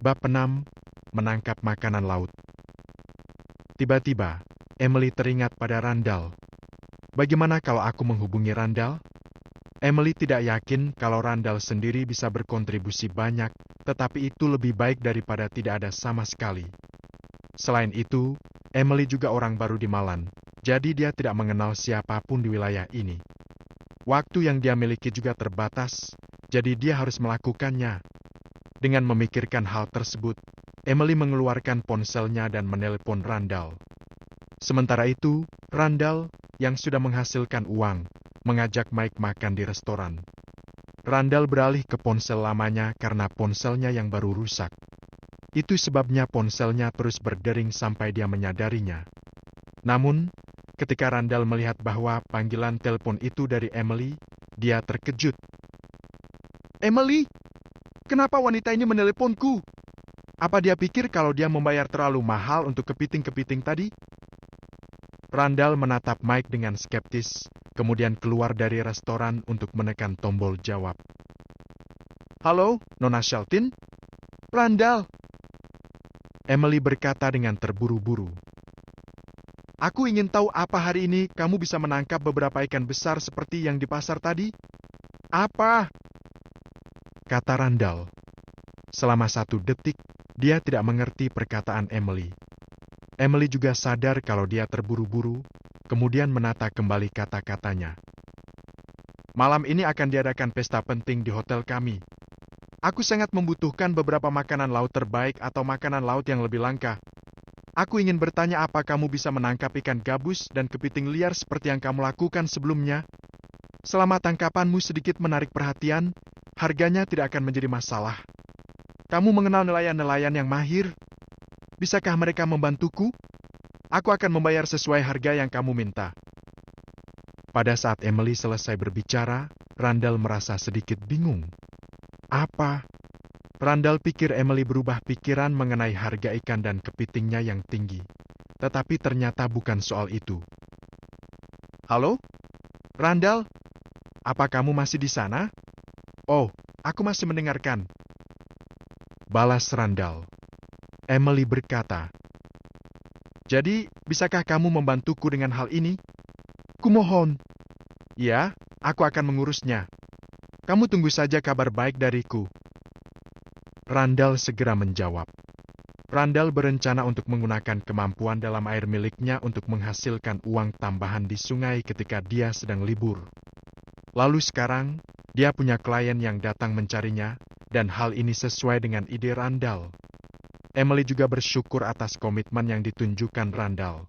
Bab 6. Menangkap makanan laut. Tiba-tiba, Emily teringat pada Randall. Bagaimana kalau aku menghubungi Randall? Emily tidak yakin kalau Randall sendiri bisa berkontribusi banyak, tetapi itu lebih baik daripada tidak ada sama sekali. Selain itu, Emily juga orang baru di Malan, jadi dia tidak mengenal siapapun di wilayah ini. Waktu yang dia miliki juga terbatas, jadi dia harus melakukannya. Dengan memikirkan hal tersebut, Emily mengeluarkan ponselnya dan menelepon Randall. Sementara itu, Randall, yang sudah menghasilkan uang, mengajak Mike makan di restoran. Randall beralih ke ponsel lamanya karena ponselnya yang baru rusak. Itu sebabnya ponselnya terus berdering sampai dia menyadarinya. Namun, ketika Randall melihat bahwa panggilan telepon itu dari Emily, dia terkejut. "Emily, kenapa wanita ini meneleponku? Apa dia pikir kalau dia membayar terlalu mahal untuk kepiting-kepiting tadi?" Randall menatap Mike dengan skeptis, kemudian keluar dari restoran untuk menekan tombol jawab. "Halo, Nona Shelton?" "Randall," Emily berkata dengan terburu-buru. "Aku ingin tahu apa hari ini kamu bisa menangkap beberapa ikan besar seperti yang di pasar tadi?" "Apa?" kata Randall. Selama 1 detik, dia tidak mengerti perkataan Emily. Emily juga sadar kalau dia terburu-buru, kemudian menata kembali kata-katanya. "Malam ini akan diadakan pesta penting di hotel kami. Aku sangat membutuhkan beberapa makanan laut terbaik atau makanan laut yang lebih langka. Aku ingin bertanya apa kamu bisa menangkap ikan gabus dan kepiting liar seperti yang kamu lakukan sebelumnya. Selama tangkapanmu sedikit menarik perhatian, harganya tidak akan menjadi masalah. Kamu mengenal nelayan-nelayan yang mahir. Bisakah mereka membantuku? Aku akan membayar sesuai harga yang kamu minta." Pada saat Emily selesai berbicara, Randall merasa sedikit bingung. Apa? Randall pikir Emily berubah pikiran mengenai harga ikan dan kepitingnya yang tinggi. Tetapi ternyata bukan soal itu. "Halo? Randall? Apa kamu masih di sana?" "Oh, aku masih mendengarkan," balas Randall. Emily berkata, "Jadi, bisakah kamu membantuku dengan hal ini?" "Kumohon." "Ya, aku akan mengurusnya. Kamu tunggu saja kabar baik dariku." Randall segera menjawab. Randall berencana untuk menggunakan kemampuan dalam air miliknya untuk menghasilkan uang tambahan di sungai ketika dia sedang libur. Lalu sekarang, dia punya klien yang datang mencarinya, dan hal ini sesuai dengan ide Randall. Emily juga bersyukur atas komitmen yang ditunjukkan Randall.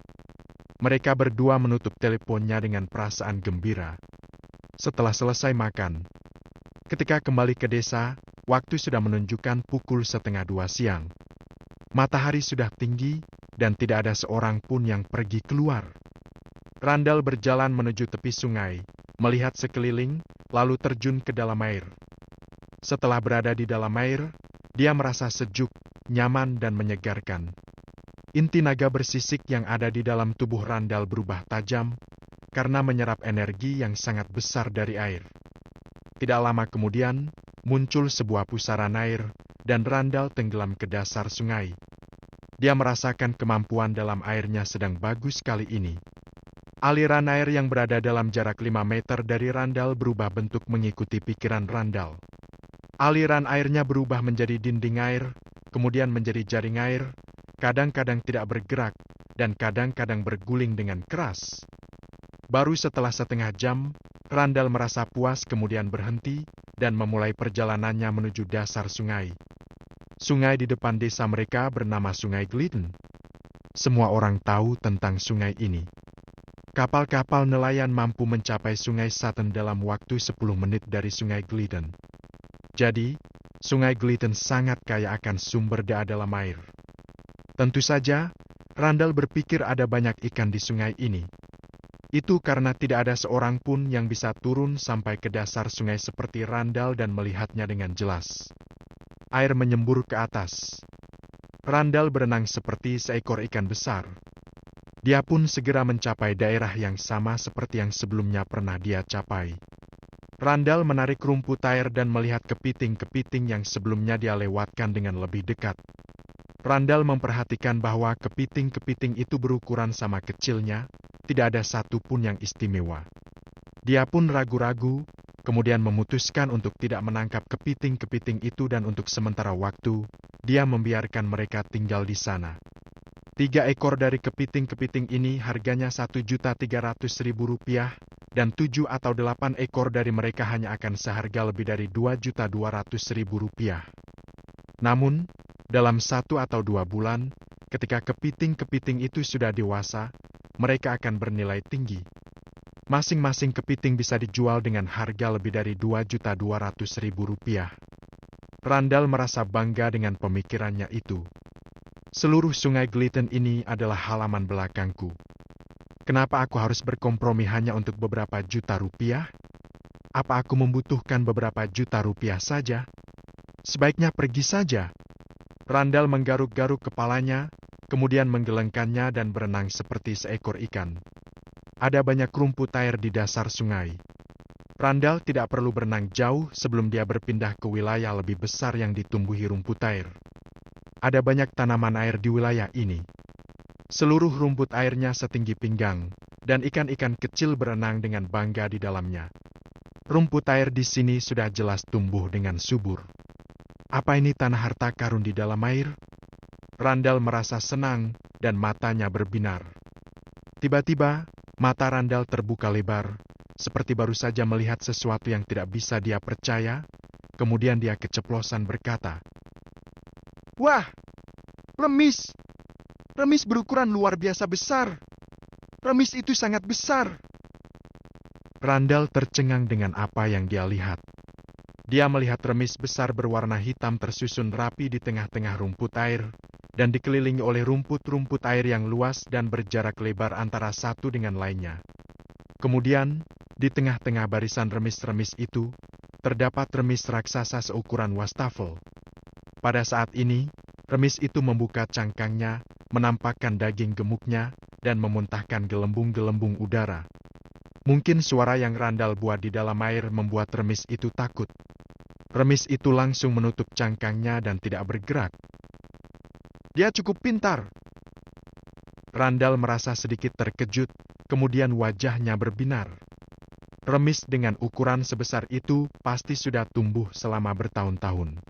Mereka berdua menutup teleponnya dengan perasaan gembira. Setelah selesai makan, ketika kembali ke desa, waktu sudah menunjukkan pukul 1:30 siang. Matahari sudah tinggi, dan tidak ada seorang pun yang pergi keluar. Randall berjalan menuju tepi sungai, melihat sekeliling, lalu terjun ke dalam air. Setelah berada di dalam air, dia merasa sejuk, nyaman dan menyegarkan. Inti naga bersisik yang ada di dalam tubuh Randall berubah tajam karena menyerap energi yang sangat besar dari air. Tidak lama kemudian, muncul sebuah pusaran air dan Randall tenggelam ke dasar sungai. Dia merasakan kemampuan dalam airnya sedang bagus kali ini. Aliran air yang berada dalam jarak 5 meter dari Randall berubah bentuk mengikuti pikiran Randall. Aliran airnya berubah menjadi dinding air, kemudian menjadi jaring air, kadang-kadang tidak bergerak, dan kadang-kadang berguling dengan keras. Baru setelah 1/2 jam, Randall merasa puas kemudian berhenti, dan memulai perjalanannya menuju dasar sungai. Sungai di depan desa mereka bernama Sungai Glidden. Semua orang tahu tentang sungai ini. Kapal-kapal nelayan mampu mencapai Sungai Sutton dalam waktu 10 menit dari Sungai Glidden. Jadi, Sungai Glidden sangat kaya akan sumber daya dalam air. Tentu saja, Randall berpikir ada banyak ikan di sungai ini. Itu karena tidak ada seorang pun yang bisa turun sampai ke dasar sungai seperti Randall dan melihatnya dengan jelas. Air menyembur ke atas. Randall berenang seperti seekor ikan besar. Dia pun segera mencapai daerah yang sama seperti yang sebelumnya pernah dia capai. Randall menarik rumput air dan melihat kepiting-kepiting yang sebelumnya dia lewatkan dengan lebih dekat. Randall memperhatikan bahwa kepiting-kepiting itu berukuran sama kecilnya, tidak ada satu pun yang istimewa. Dia pun ragu-ragu, kemudian memutuskan untuk tidak menangkap kepiting-kepiting itu dan untuk sementara waktu, dia membiarkan mereka tinggal di sana. 3 ekor dari kepiting-kepiting ini harganya Rp1.300.000 dan 7 atau 8 ekor dari mereka hanya akan seharga lebih dari Rp2.200.000. Namun, dalam 1 atau 2 bulan, ketika kepiting-kepiting itu sudah dewasa, mereka akan bernilai tinggi. Masing-masing kepiting bisa dijual dengan harga lebih dari Rp2.200.000. Randall merasa bangga dengan pemikirannya itu. Seluruh sungai Gleaton ini adalah halaman belakangku. Kenapa aku harus berkompromi hanya untuk beberapa juta rupiah? Apa aku membutuhkan beberapa juta rupiah saja? Sebaiknya pergi saja. Randall menggaruk-garuk kepalanya, kemudian menggelengkannya dan berenang seperti seekor ikan. Ada banyak rumput air di dasar sungai. Randall tidak perlu berenang jauh sebelum dia berpindah ke wilayah lebih besar yang ditumbuhi rumput air. Ada banyak tanaman air di wilayah ini. Seluruh rumput airnya setinggi pinggang, dan ikan-ikan kecil berenang dengan bangga di dalamnya. Rumput air di sini sudah jelas tumbuh dengan subur. Apa ini tanah harta karun di dalam air? Randall merasa senang, dan matanya berbinar. Tiba-tiba, mata Randall terbuka lebar, seperti baru saja melihat sesuatu yang tidak bisa dia percaya. Kemudian dia keceplosan berkata, "Wah, remis! Remis berukuran luar biasa besar. Remis itu sangat besar." Randall tercengang dengan apa yang dia lihat. Dia melihat remis besar berwarna hitam tersusun rapi di tengah-tengah rumput air, dan dikelilingi oleh rumput-rumput air yang luas dan berjarak lebar antara satu dengan lainnya. Kemudian, di tengah-tengah barisan remis-remis itu, terdapat remis raksasa seukuran wastafel. Pada saat ini, remis itu membuka cangkangnya, menampakkan daging gemuknya, dan memuntahkan gelembung-gelembung udara. Mungkin suara yang Randall buat di dalam air membuat remis itu takut. Remis itu langsung menutup cangkangnya dan tidak bergerak. Dia cukup pintar. Randall merasa sedikit terkejut, kemudian wajahnya berbinar. Remis dengan ukuran sebesar itu pasti sudah tumbuh selama bertahun-tahun.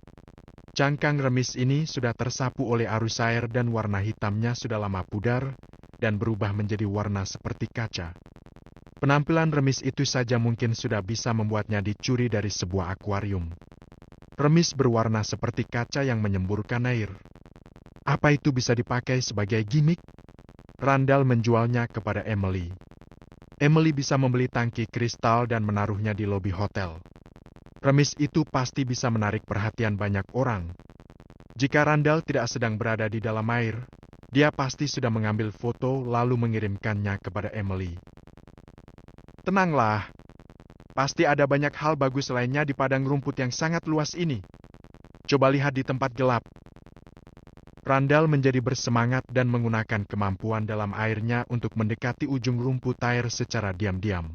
Cangkang remis ini sudah tersapu oleh arus air dan warna hitamnya sudah lama pudar dan berubah menjadi warna seperti kaca. Penampilan remis itu saja mungkin sudah bisa membuatnya dicuri dari sebuah akuarium. Remis berwarna seperti kaca yang menyemburkan air. Apa itu bisa dipakai sebagai gimmick? Randall menjualnya kepada Emily. Emily bisa membeli tangki kristal dan menaruhnya di lobi hotel. Remis itu pasti bisa menarik perhatian banyak orang. Jika Randall tidak sedang berada di dalam air, dia pasti sudah mengambil foto lalu mengirimkannya kepada Emily. Tenanglah, pasti ada banyak hal bagus lainnya di padang rumput yang sangat luas ini. Coba lihat di tempat gelap. Randall menjadi bersemangat dan menggunakan kemampuan dalam airnya untuk mendekati ujung rumput air secara diam-diam.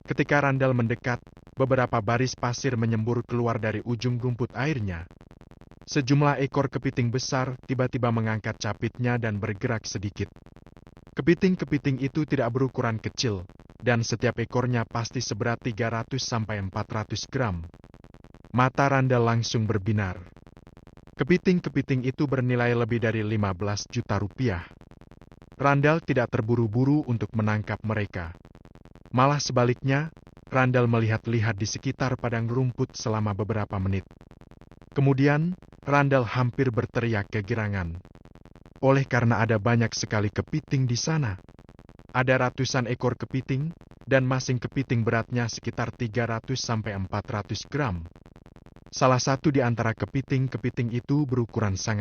Ketika Randall mendekat, beberapa baris pasir menyembur keluar dari ujung rumput airnya. Sejumlah ekor kepiting besar tiba-tiba mengangkat capitnya dan bergerak sedikit. Kepiting-kepiting itu tidak berukuran kecil, dan setiap ekornya pasti seberat 300-400 gram. Mata Randall langsung berbinar. Kepiting-kepiting itu bernilai lebih dari 15 juta rupiah. Randall tidak terburu-buru untuk menangkap mereka. Malah sebaliknya, Randall melihat-lihat di sekitar padang rumput selama beberapa menit. Kemudian, Randall hampir berteriak kegirangan. Oleh karena ada banyak sekali kepiting di sana. Ada ratusan ekor kepiting, dan masing kepiting beratnya sekitar 300-400 gram. Salah satu di antara kepiting-kepiting itu berukuran sangat